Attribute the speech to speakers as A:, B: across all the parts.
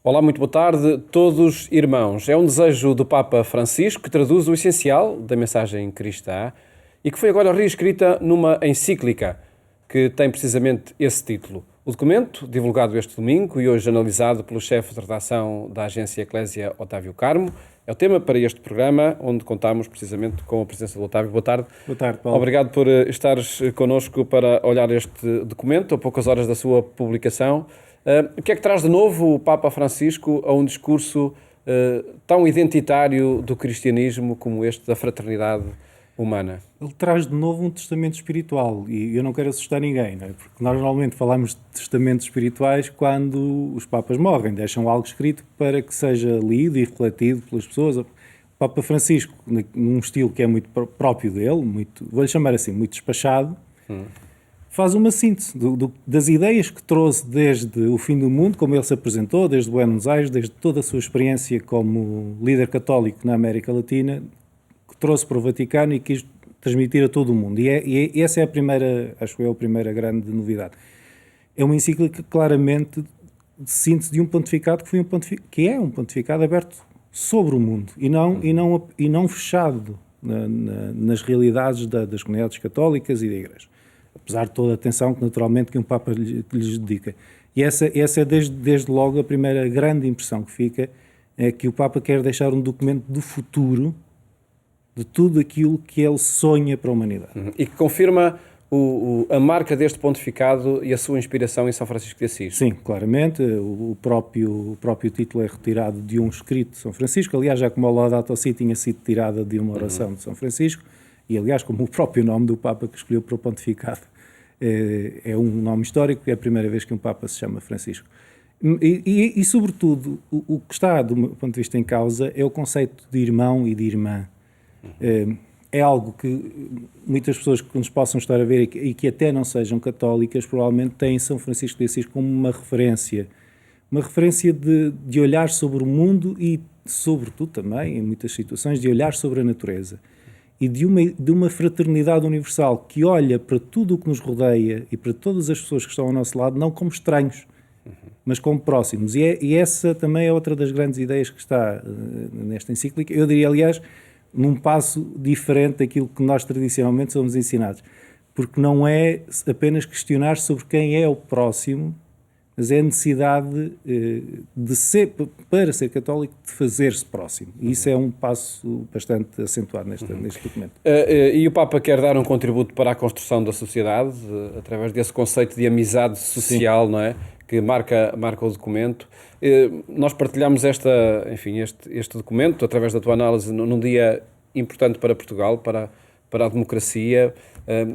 A: Olá, muito boa tarde, todos irmãos. É um desejo do Papa Francisco que traduz o essencial da mensagem cristã e que foi agora reescrita numa encíclica que tem precisamente esse título. O documento, divulgado este domingo e hoje analisado pelo chefe de redação da agência Eclésia, Otávio Carmo, é o tema para este programa, onde contamos precisamente com a presença do Otávio. Boa tarde.
B: Boa tarde, Paulo.
A: Obrigado por estares connosco para olhar este documento, a poucas horas da sua publicação. O que é que traz de novo o Papa Francisco a um discurso tão identitário do cristianismo como este da fraternidade humana?
B: Ele traz de novo um testamento espiritual e eu não quero assustar ninguém, não é? Porque nós normalmente falamos de testamentos espirituais quando os papas morrem, deixam algo escrito para que seja lido e refletido pelas pessoas. O Papa Francisco, num estilo que é muito próprio dele, vou-lhe chamar assim, muito despachado, faz uma síntese das ideias que trouxe desde o fim do mundo, como ele se apresentou, desde Buenos Aires, desde toda a sua experiência como líder católico na América Latina, que trouxe para o Vaticano e quis transmitir a todo o mundo. E essa é a primeira, acho eu, a primeira grande novidade. É uma encíclica claramente de síntese de um pontificado que é um pontificado aberto sobre o mundo e não fechado nas realidades das comunidades católicas e da Igreja. Apesar de toda a atenção que naturalmente que um Papa lhes dedica. E essa é desde logo a primeira grande impressão que fica, é que o Papa quer deixar um documento do futuro de tudo aquilo que ele sonha para a humanidade.
A: E que confirma a marca deste pontificado e a sua inspiração em São Francisco de Assis.
B: Sim, claramente. O próprio título é retirado de um escrito de São Francisco. Aliás, já como a Laudato Si tinha sido tirada de uma oração de São Francisco, e aliás, como o próprio nome do Papa que escolheu para o pontificado é um nome histórico, é a primeira vez que um Papa se chama Francisco. E sobretudo, o que está, do meu ponto de vista, em causa é o conceito de irmão e de irmã. É algo que muitas pessoas que nos possam estar a ver e que até não sejam católicas, provavelmente têm São Francisco de Assis como uma referência de olhar sobre o mundo e, sobretudo também, em muitas situações, de olhar sobre a natureza. E de uma fraternidade universal que olha para tudo o que nos rodeia e para todas as pessoas que estão ao nosso lado, não como estranhos, mas como próximos. E essa também é outra das grandes ideias que está nesta encíclica. Eu diria, aliás, num passo diferente daquilo que nós tradicionalmente somos ensinados. Porque não é apenas questionar sobre quem é o próximo, mas é a necessidade para ser católico, de fazer-se próximo. E isso é um passo bastante acentuado neste documento.
A: E o Papa quer dar um contributo para a construção da sociedade, através desse conceito de amizade social, não é? Que marca o documento. Nós partilhamos este documento, através da tua análise, num dia importante para Portugal, para a democracia,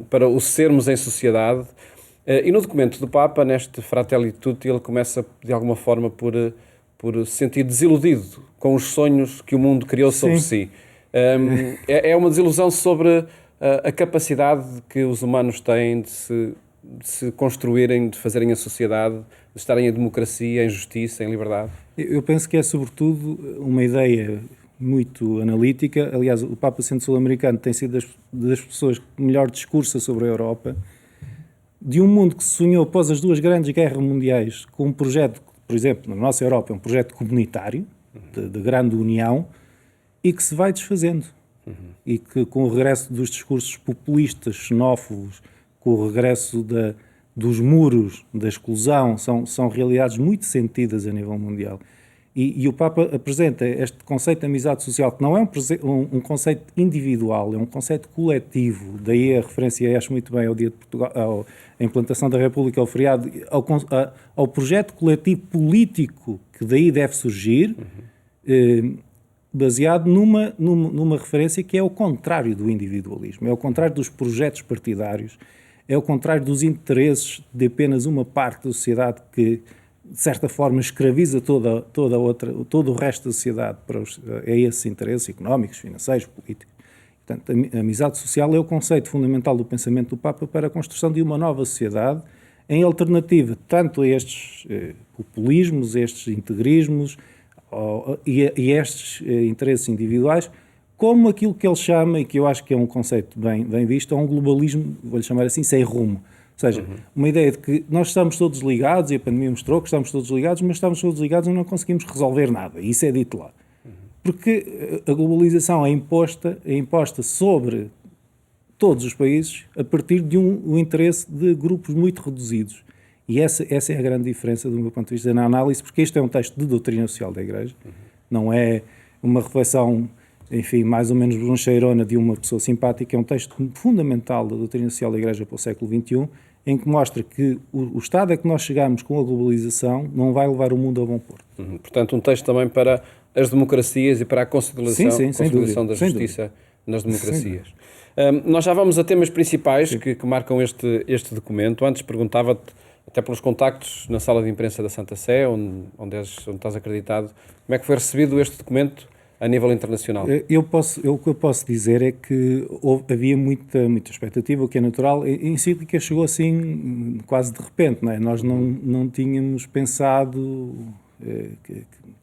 A: para o sermos em sociedade. E no documento do Papa, neste Fratelli Tutti, ele começa, de alguma forma, por se sentir desiludido com os sonhos que o mundo criou sobre si. É uma desilusão sobre a capacidade que os humanos têm de se construírem, de fazerem a sociedade, de estarem em democracia, em justiça, em liberdade?
B: Eu penso que é, sobretudo, uma ideia muito analítica. Aliás, o Papa, sendo sul-americano, tem sido das pessoas que melhor discursa sobre a Europa, de um mundo que se sonhou após as duas grandes guerras mundiais com um projeto, por exemplo, na nossa Europa, é um projeto comunitário, de grande união, e que se vai desfazendo. E que, com o regresso dos discursos populistas, xenófobos, com o regresso dos muros, da exclusão, são realidades muito sentidas a nível mundial. E o Papa apresenta este conceito de amizade social, que não é um conceito individual, é um conceito coletivo. Daí a referência, acho muito bem, ao Dia de Portugal, à implantação da República, ao feriado, ao projeto coletivo político que daí deve surgir, baseado numa referência que é o contrário do individualismo, é o contrário dos projetos partidários, é o contrário dos interesses de apenas uma parte da sociedade que, de certa forma, escraviza todo o resto da sociedade a esses interesses económicos, financeiros, políticos. Portanto, a amizade social é o conceito fundamental do pensamento do Papa para a construção de uma nova sociedade em alternativa tanto a estes populismos, estes integrismos e estes interesses individuais, como aquilo que ele chama, e que eu acho que é um conceito bem visto, é um globalismo, vou-lhe chamar assim, sem rumo. Ou seja, uma ideia de que nós estamos todos ligados, e a pandemia mostrou que estamos todos ligados, mas estamos todos ligados e não conseguimos resolver nada. E isso é dito lá. Porque a globalização é imposta sobre todos os países a partir de um interesse de grupos muito reduzidos. E essa é a grande diferença do meu ponto de vista na análise, porque este é um texto de doutrina social da Igreja, não é uma reflexão, enfim, mais ou menos broncheirona de uma pessoa simpática, é um texto fundamental da doutrina social da Igreja para o século XXI, em que mostra que o estado a que nós chegamos com a globalização não vai levar o mundo a bom porto.
A: Portanto, um texto também para as democracias e para a consolidação da justiça nas democracias. Nós já vamos a temas principais que marcam este documento. Antes perguntava-te, até pelos contactos na sala de imprensa da Santa Sé, onde estás acreditado, como é que foi recebido este documento a nível internacional?
B: O que eu posso dizer é que havia muita expectativa, o que é natural. A encíclica chegou assim quase de repente, não é? Nós não tínhamos pensado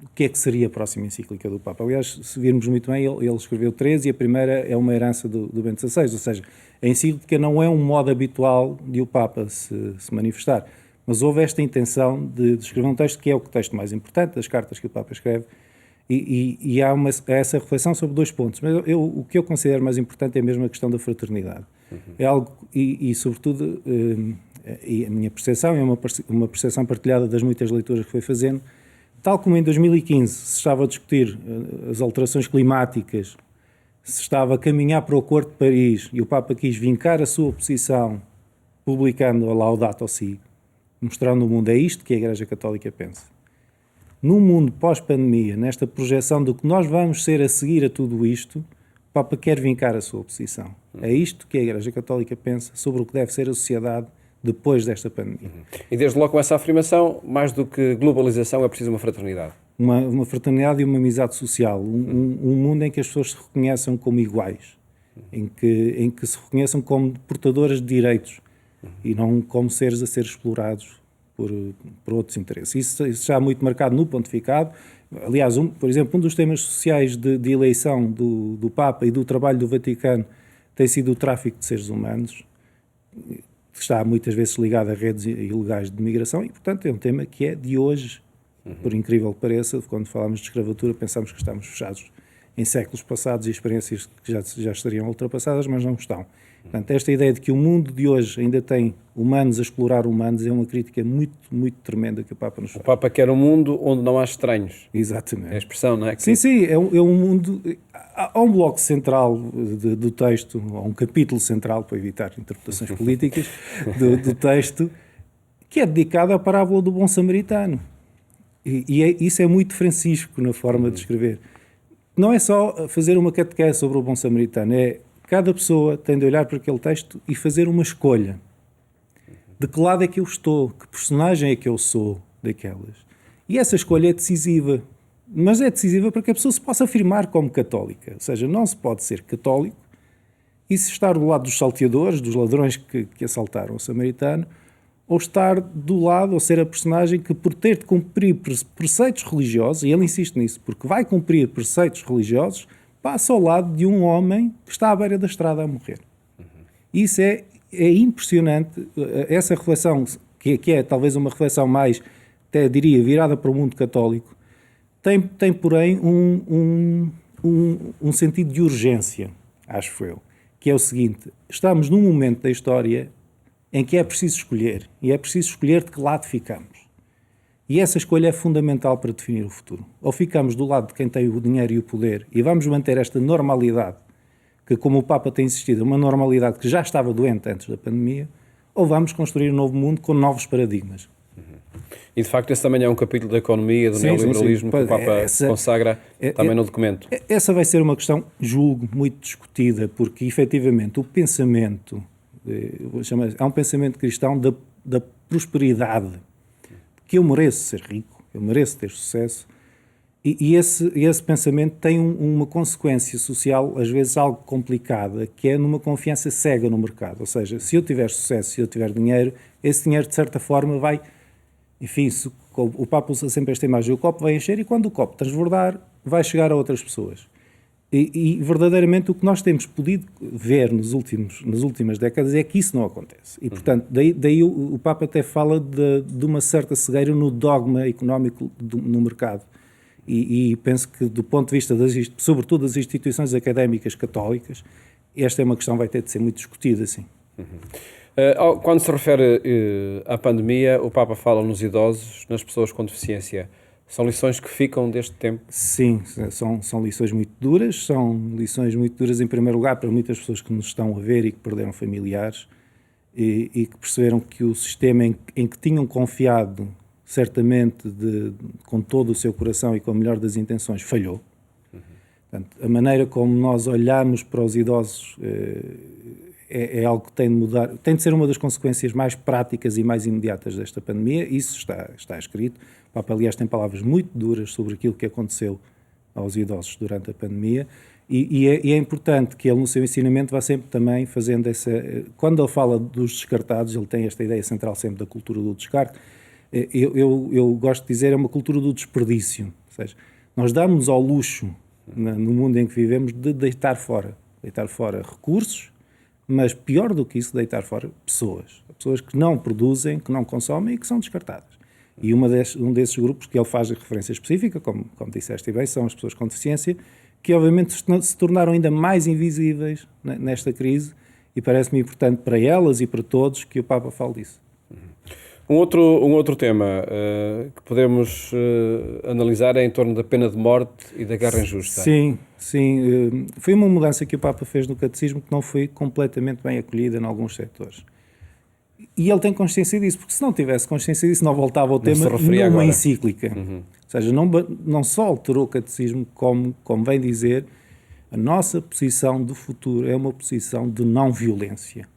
B: o que é que seria a próxima encíclica do Papa. Aliás, se virmos muito bem, ele escreveu 13 e a primeira é uma herança do Bento XVI, ou seja, a encíclica não é um modo habitual de o Papa se manifestar, mas houve esta intenção de escrever um texto que é o texto mais importante das cartas que o Papa escreve, e há essa reflexão sobre dois pontos. Mas o que eu considero mais importante é mesmo a questão da fraternidade. É algo, e sobretudo, e a minha percepção é uma percepção partilhada das muitas leituras que foi fazendo, tal como em 2015 se estava a discutir as alterações climáticas, se estava a caminhar para o Acordo de Paris e o Papa quis vincar a sua posição publicando a Laudato Si, mostrando ao mundo é isto que a Igreja Católica pensa. No mundo pós-pandemia, nesta projeção do que nós vamos ser a seguir a tudo isto, o Papa quer vincar a sua posição. É isto que a Igreja Católica pensa sobre o que deve ser a sociedade depois desta pandemia.
A: E desde logo com essa afirmação, mais do que globalização, é preciso uma fraternidade.
B: Uma fraternidade e uma amizade social. Um mundo em que as pessoas se reconheçam como iguais. Em que se reconheçam como portadoras de direitos e não como seres a ser explorados por outros interesses. Isso já é muito marcado no pontificado. Aliás, por exemplo, um dos temas sociais de eleição do Papa e do trabalho do Vaticano tem sido o tráfico de seres humanos, que está muitas vezes ligado a redes ilegais de migração e, portanto, é um tema que é de hoje, por incrível que pareça. Quando falamos de escravatura, pensamos que estamos fechados em séculos passados e experiências que já estariam ultrapassadas, mas não estão. Portanto, esta ideia de que o mundo de hoje ainda tem humanos a explorar humanos é uma crítica muito, muito tremenda que o Papa nos faz.
A: O Papa quer um mundo onde não há estranhos.
B: Exatamente.
A: É a expressão, não é?
B: Sim, é um mundo... Há um bloco central do texto, há um capítulo central, para evitar interpretações políticas, do texto, que é dedicado à parábola do bom samaritano. Isso é muito Francisco na forma de escrever. Não é só fazer uma catequese sobre o bom samaritano, cada pessoa tem de olhar para aquele texto e fazer uma escolha. De que lado é que eu estou? Que personagem é que eu sou daquelas? E essa escolha é decisiva. Mas é decisiva para que a pessoa se possa afirmar como católica. Ou seja, não se pode ser católico e se estar do lado dos salteadores, dos ladrões que assaltaram o samaritano, ou estar do lado, ou ser a personagem que, por ter de cumprir preceitos religiosos, e ele insiste nisso, porque vai cumprir preceitos religiosos, passa ao lado de um homem que está à beira da estrada a morrer. Isso é impressionante. Essa reflexão, que é talvez uma reflexão mais, até diria, virada para o mundo católico, tem porém, um sentido de urgência, acho eu, que é o seguinte: estamos num momento da história em que é preciso escolher, e é preciso escolher de que lado ficamos. E essa escolha é fundamental para definir o futuro. Ou ficamos do lado de quem tem o dinheiro e o poder e vamos manter esta normalidade, que, como o Papa tem insistido, é uma normalidade que já estava doente antes da pandemia, ou vamos construir um novo mundo com novos paradigmas.
A: E, de facto, esse também é um capítulo da economia, do neoliberalismo, que o Papa consagra também no documento.
B: Essa vai ser uma questão, julgo, muito discutida, porque, efetivamente, o pensamento, é um pensamento cristão da prosperidade, que eu mereço ser rico, eu mereço ter sucesso, e esse pensamento tem uma consequência social, às vezes algo complicada, que é numa confiança cega no mercado. Ou seja, se eu tiver sucesso, se eu tiver dinheiro, esse dinheiro, de certa forma, vai... Enfim, o Papa usa sempre esta imagem: o copo vai encher e quando o copo transbordar, vai chegar a outras pessoas. E verdadeiramente o que nós temos podido ver nas últimas décadas é que isso não acontece. E, portanto, daí o Papa até fala de uma certa cegueira no dogma económico no mercado. E penso que, do ponto de vista, sobretudo das instituições académicas católicas, esta é uma questão que vai ter de ser muito discutida, sim.
A: Quando se refere à pandemia, o Papa fala nos idosos, nas pessoas com deficiência. São lições que ficam deste tempo?
B: Sim, são lições muito duras. São lições muito duras, em primeiro lugar, para muitas pessoas que nos estão a ver e que perderam familiares e que perceberam que o sistema em que tinham confiado, certamente, com todo o seu coração e com a melhor das intenções, falhou. Portanto, a maneira como nós olhamos para os idosos é algo que tem de mudar, tem de ser uma das consequências mais práticas e mais imediatas desta pandemia. Isso está escrito. O Papa, aliás, tem palavras muito duras sobre aquilo que aconteceu aos idosos durante a pandemia e é importante que ele, no seu ensinamento, vá sempre também fazendo essa... Quando ele fala dos descartados, ele tem esta ideia central sempre da cultura do descarte. Eu gosto de dizer, é uma cultura do desperdício. Ou seja, nós damos ao luxo, no mundo em que vivemos, de deitar fora recursos, mas pior do que isso, deitar fora pessoas que não produzem, que não consomem e que são descartadas. E um desses grupos que ele faz referência específica, como disseste bem, são as pessoas com deficiência, que obviamente se tornaram ainda mais invisíveis nesta crise, e parece-me importante para elas e para todos que o Papa fale disso.
A: Um outro tema que podemos analisar é em torno da pena de morte e da guerra injusta.
B: Sim. Foi uma mudança que o Papa fez no catecismo que não foi completamente bem acolhida em alguns setores. E ele tem consciência disso, porque se não tivesse consciência disso, não voltava ao tema numa encíclica. Ou seja, não só alterou o catecismo, como vem dizer, a nossa posição do futuro é uma posição de não violência.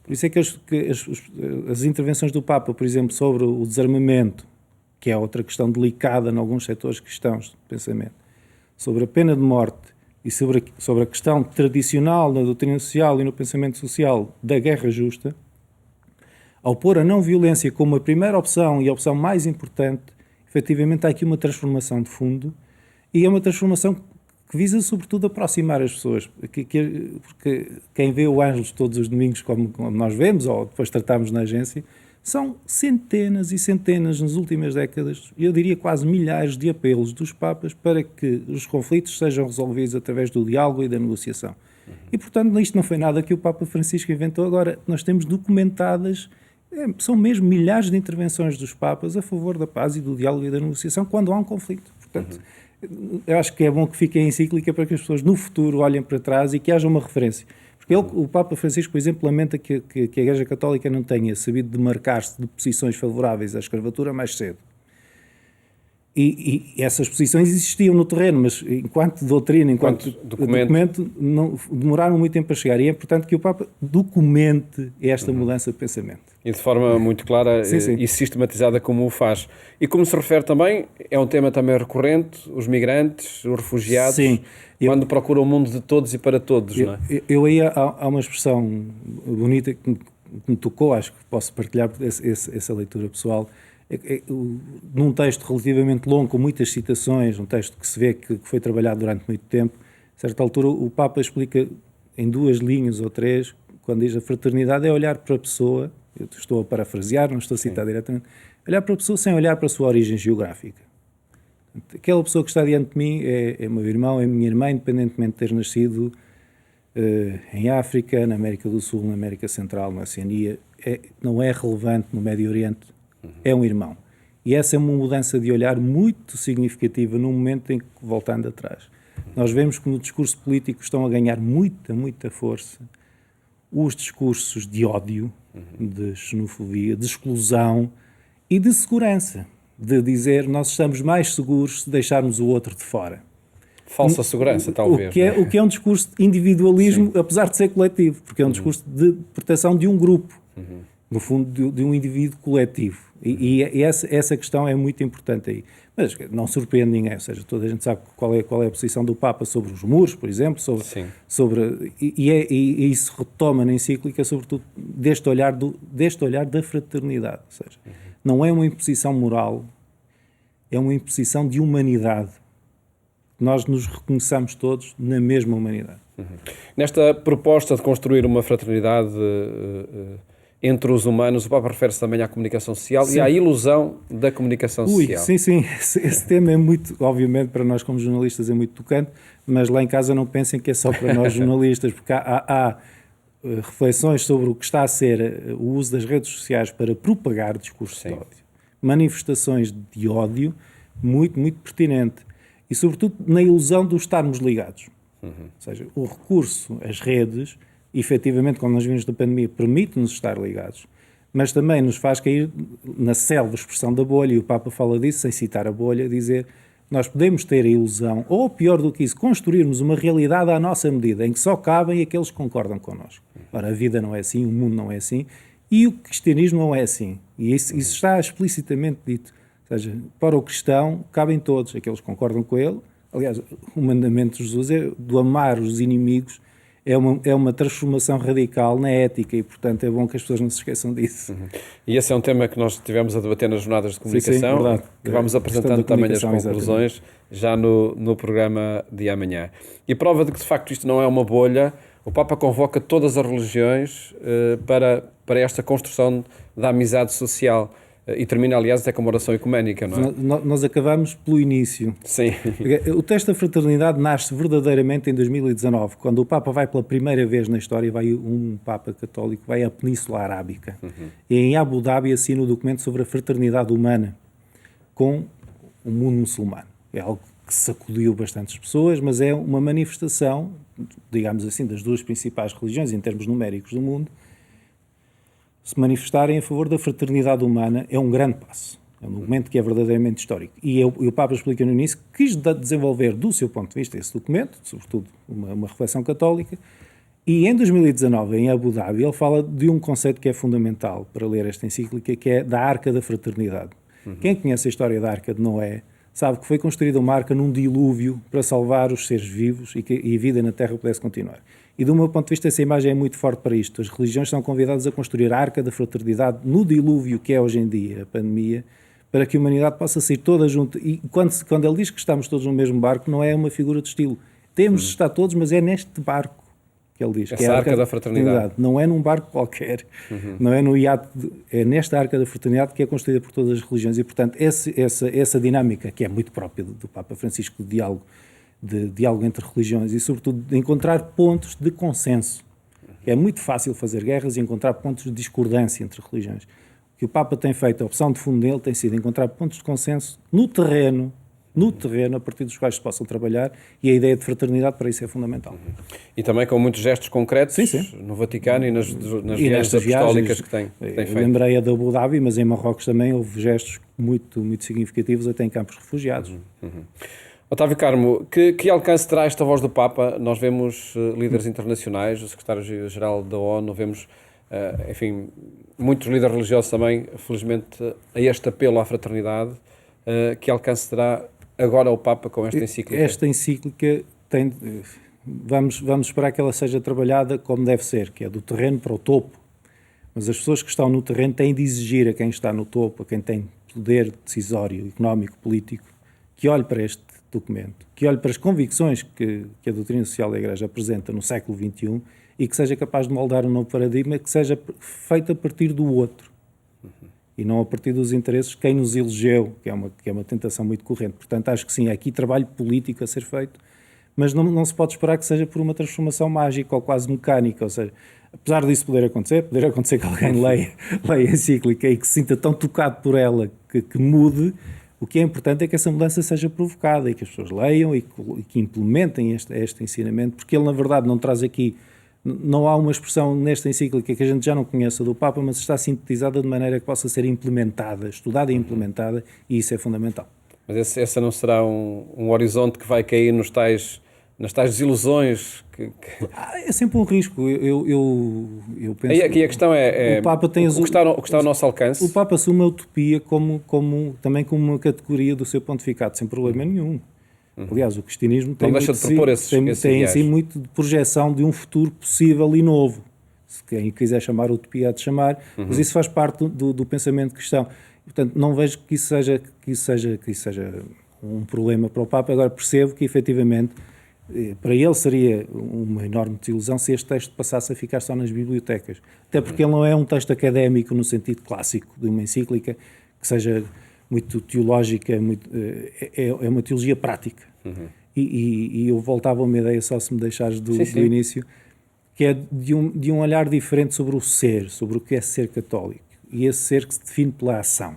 B: Por isso é que as intervenções do Papa, por exemplo, sobre o desarmamento, que é outra questão delicada em alguns setores cristãos de pensamento, sobre a pena de morte e sobre a questão tradicional na doutrina social e no pensamento social da guerra justa, ao pôr a não-violência como a primeira opção e a opção mais importante, efetivamente há aqui uma transformação de fundo, e é uma transformação que visa sobretudo aproximar as pessoas, porque quem vê o Ângelus todos os domingos, como nós vemos, ou depois tratamos na agência, são centenas e centenas nas últimas décadas, eu diria quase milhares de apelos dos Papas para que os conflitos sejam resolvidos através do diálogo e da negociação. E, portanto, isto não foi nada que o Papa Francisco inventou agora. Nós temos documentadas, são mesmo milhares de intervenções dos Papas a favor da paz e do diálogo e da negociação quando há um conflito. Portanto, eu acho que é bom que fique a encíclica para que as pessoas no futuro olhem para trás e que haja uma referência. Porque o Papa Francisco, por exemplo, lamenta que a Igreja Católica não tenha sabido demarcar-se de posições favoráveis à escravatura mais cedo. E essas posições existiam no terreno, mas enquanto doutrina, enquanto documento não, demoraram muito tempo a chegar. E é importante que o Papa documente esta mudança de pensamento.
A: E de forma muito clara sim. E sistematizada como o faz. E como se refere também, é um tema também recorrente, os migrantes, os refugiados, sim. Quando procuram o mundo de todos e para todos. Não é?
B: Eu aí há uma expressão bonita que me tocou, acho que posso partilhar essa leitura pessoal. Num texto relativamente longo, com muitas citações, um texto que se vê que foi trabalhado durante muito tempo, a certa altura o Papa explica em 2 linhas ou 3, quando diz a fraternidade é olhar para a pessoa, eu estou a parafrasear, não estou a citar diretamente, olhar para a pessoa sem olhar para a sua origem geográfica. Aquela pessoa que está diante de mim é meu irmão, é minha irmã, independentemente de ter nascido em África, na América do Sul, na América Central, na Oceania, não é relevante no Médio Oriente, é um irmão. E essa é uma mudança de olhar muito significativa num momento em que, voltando atrás, nós vemos que no discurso político estão a ganhar muita força os discursos de ódio, de xenofobia, de exclusão e de segurança, de dizer nós estamos mais seguros se deixarmos o outro de fora.
A: Falsa segurança, talvez.
B: O que é um discurso de individualismo, sim. Apesar de ser coletivo, porque é um discurso de proteção de um grupo, no fundo de um indivíduo coletivo. E essa questão é muito importante aí. Mas não surpreende ninguém, ou seja, toda a gente sabe qual é a posição do Papa sobre os muros, por exemplo, e isso retoma na encíclica, sobretudo, deste olhar da fraternidade. Ou seja, não é uma imposição moral, é uma imposição de humanidade. nós nos reconheçamos todos na mesma humanidade.
A: Nesta proposta de construir uma fraternidade entre os humanos, o Papa refere-se também à comunicação social e à ilusão da comunicação social.
B: Sim. Esse tema é muito, obviamente, para nós como jornalistas é muito tocante, mas lá em casa não pensem que é só para nós jornalistas, porque há reflexões sobre o que está a ser o uso das redes sociais para propagar discursos de ódio. Manifestações de ódio muito, muito pertinente. E, sobretudo, na ilusão de estarmos ligados. Ou seja, o recurso às redes, efetivamente, quando nós vimos da pandemia, permite-nos estar ligados, mas também nos faz cair na selva, expressão da bolha, e o Papa fala disso, sem citar a bolha, dizer nós podemos ter a ilusão, ou pior do que isso, construirmos uma realidade à nossa medida, em que só cabem aqueles que concordam connosco. Ora, a vida não é assim, o mundo não é assim, e o cristianismo não é assim. E isso está explicitamente dito. Ou seja, para o cristão, cabem todos, aqueles que concordam com ele. Aliás, o mandamento de Jesus é do amar os inimigos, é uma transformação radical na ética e, portanto, é bom que as pessoas não se esqueçam disso.
A: E esse é um tema que nós tivemos a debater nas jornadas de comunicação,
B: sim, verdade.
A: Que vamos apresentando também as conclusões, exatamente, já no programa de amanhã. E a prova de que, de facto, isto não é uma bolha, o Papa convoca todas as religiões para esta construção da amizade social. E termina, aliás, até com uma oração ecuménica, não é?
B: Nós acabamos pelo início.
A: Sim.
B: O texto da fraternidade nasce verdadeiramente em 2019, quando o Papa vai pela primeira vez na história, um Papa católico, vai à Península Arábica. E em Abu Dhabi assina o documento sobre a fraternidade humana com o mundo muçulmano. É algo que sacudiu bastantes pessoas, mas é uma manifestação, digamos assim, das duas principais religiões, em termos numéricos do mundo. Se manifestarem a favor da fraternidade humana é um grande passo. É um documento que é verdadeiramente histórico. E o Papa explica no início que quis desenvolver, do seu ponto de vista, esse documento, sobretudo uma reflexão católica, e em 2019, em Abu Dhabi, ele fala de um conceito que é fundamental para ler esta encíclica, que é da Arca da Fraternidade. Quem conhece a história da Arca de Noé sabe que foi construída uma arca num dilúvio para salvar os seres vivos e que a vida na Terra pudesse continuar. E do meu ponto de vista essa imagem é muito forte para isto. As religiões são convidadas a construir a Arca da Fraternidade no dilúvio que é hoje em dia a pandemia, para que a humanidade possa sair toda junto. E quando ele diz que estamos todos no mesmo barco, não é uma figura de estilo. Temos de estar todos, mas é neste barco que ele diz.
A: Essa
B: que é a
A: Arca da Fraternidade.
B: Não é num barco qualquer, não é no iate, é nesta Arca da Fraternidade que é construída por todas as religiões. E, portanto, essa dinâmica, que é muito própria do Papa Francisco, de diálogo entre religiões e, sobretudo, de encontrar pontos de consenso. É muito fácil fazer guerras e encontrar pontos de discordância entre religiões. O que o Papa tem feito, a opção de fundo dele, tem sido encontrar pontos de consenso no terreno, a partir dos quais se possam trabalhar, e a ideia de fraternidade para isso é fundamental.
A: E também com muitos gestos concretos no Vaticano e nas viagens apostólicas que tem feito.
B: Lembrei a da Abu Dhabi, mas em Marrocos também houve gestos muito, muito significativos, até em campos de refugiados.
A: Otávio Carmo, que alcance terá esta voz do Papa? Nós vemos líderes internacionais, o secretário-geral da ONU, vemos, enfim, muitos líderes religiosos também, felizmente, a este apelo à fraternidade. Que alcance terá agora o Papa com esta encíclica?
B: Esta encíclica tem... Vamos esperar que ela seja trabalhada como deve ser, que é do terreno para o topo. Mas as pessoas que estão no terreno têm de exigir a quem está no topo, a quem tem poder decisório, económico, político, que olhe para este documento, que olhe para as convicções que a doutrina social da Igreja apresenta no século XXI e que seja capaz de moldar um novo paradigma que seja feito a partir do outro e não a partir dos interesses de quem nos elegeu, que é uma tentação muito corrente. Portanto, acho que sim, há aqui trabalho político a ser feito, mas não se pode esperar que seja por uma transformação mágica ou quase mecânica, ou seja, apesar disso poder acontecer que alguém leia a encíclica e que se sinta tão tocado por ela que mude. O que é importante é que essa mudança seja provocada e que as pessoas leiam e que implementem este ensinamento, porque ele, na verdade, não traz aqui... Não há uma expressão nesta encíclica que a gente já não conheça do Papa, mas está sintetizada de maneira que possa ser implementada, estudada e implementada, e isso é fundamental.
A: Mas essa não será um horizonte que vai cair nas tais desilusões?
B: É sempre um risco. Eu penso...
A: Aí aqui a questão é
B: o Papa tem
A: o que está ao nosso alcance.
B: O Papa assume a utopia também como uma categoria do seu pontificado, sem problema nenhum. Aliás, o cristianismo tem em si muito de projeção de um futuro possível e novo. Se quem quiser chamar utopia, há de chamar, mas isso faz parte do pensamento cristão. Portanto, não vejo que isso seja um problema para o Papa. Agora percebo que, efetivamente, para ele seria uma enorme desilusão se este texto passasse a ficar só nas bibliotecas. Até porque ele não é um texto académico no sentido clássico de uma encíclica, que seja muito teológica, é uma teologia prática. E eu voltava a uma ideia, só se me deixares do início, que é de um olhar diferente sobre o ser, sobre o que é ser católico. E esse ser que se define pela ação.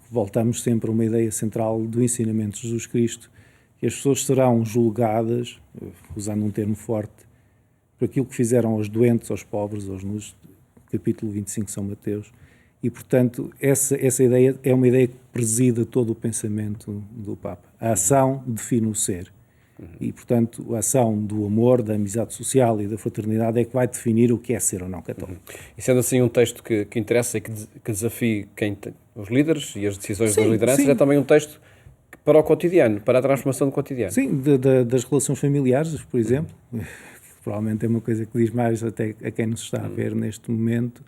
B: Voltamos sempre a uma ideia central do ensinamento de Jesus Cristo, que as pessoas serão julgadas, usando um termo forte, por aquilo que fizeram aos doentes, aos pobres, aos nus, capítulo 25 de São Mateus. E, portanto, essa ideia é uma ideia que preside todo o pensamento do Papa. A ação define o ser. E, portanto, a ação do amor, da amizade social e da fraternidade é que vai definir o que é ser ou não católico.
A: E sendo assim um texto que interessa e que desafie os líderes e as decisões das lideranças, é também um texto para o cotidiano, para a transformação do cotidiano.
B: Sim, das relações familiares, por exemplo, que provavelmente é uma coisa que diz mais até a quem nos está a ver neste momento,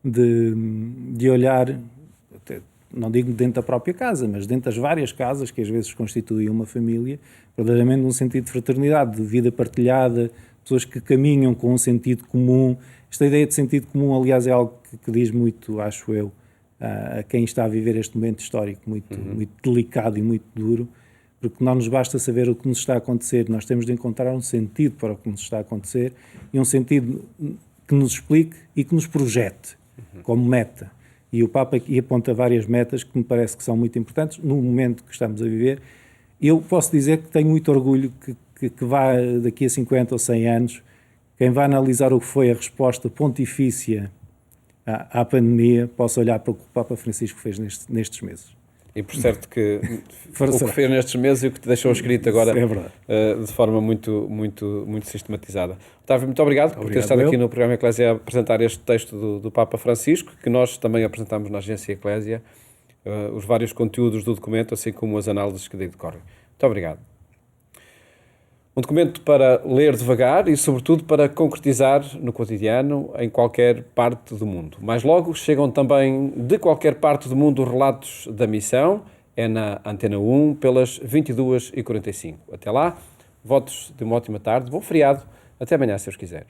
B: de olhar, até, não digo dentro da própria casa, mas dentro das várias casas que às vezes constituem uma família, verdadeiramente num sentido de fraternidade, de vida partilhada, pessoas que caminham com um sentido comum. Esta ideia de sentido comum, aliás, é algo que diz muito, acho eu, a quem está a viver este momento histórico muito delicado e muito duro, porque não nos basta saber o que nos está a acontecer, nós temos de encontrar um sentido para o que nos está a acontecer e um sentido que nos explique e que nos projete como meta. E o Papa aqui aponta várias metas que me parece que são muito importantes no momento que estamos a viver. Eu posso dizer que tenho muito orgulho que vá daqui a 50 ou 100 anos, quem vai analisar o que foi a resposta pontifícia à pandemia, possa olhar para o que o Papa Francisco fez nestes meses.
A: E por certo que o que fez nestes meses e o que te deixou escrito agora de forma muito sistematizada. Otávio, muito obrigado por ter estado aqui no programa Eclésia a apresentar este texto do Papa Francisco, que nós também apresentamos na agência Eclésia, os vários conteúdos do documento, assim como as análises que daí decorrem. Muito obrigado. Um documento para ler devagar e, sobretudo, para concretizar no cotidiano, em qualquer parte do mundo. Mais logo, chegam também de qualquer parte do mundo os relatos da missão. É na Antena 1, pelas 22h45. Até lá, votos de uma ótima tarde, bom feriado. Até amanhã, se Deus quiser.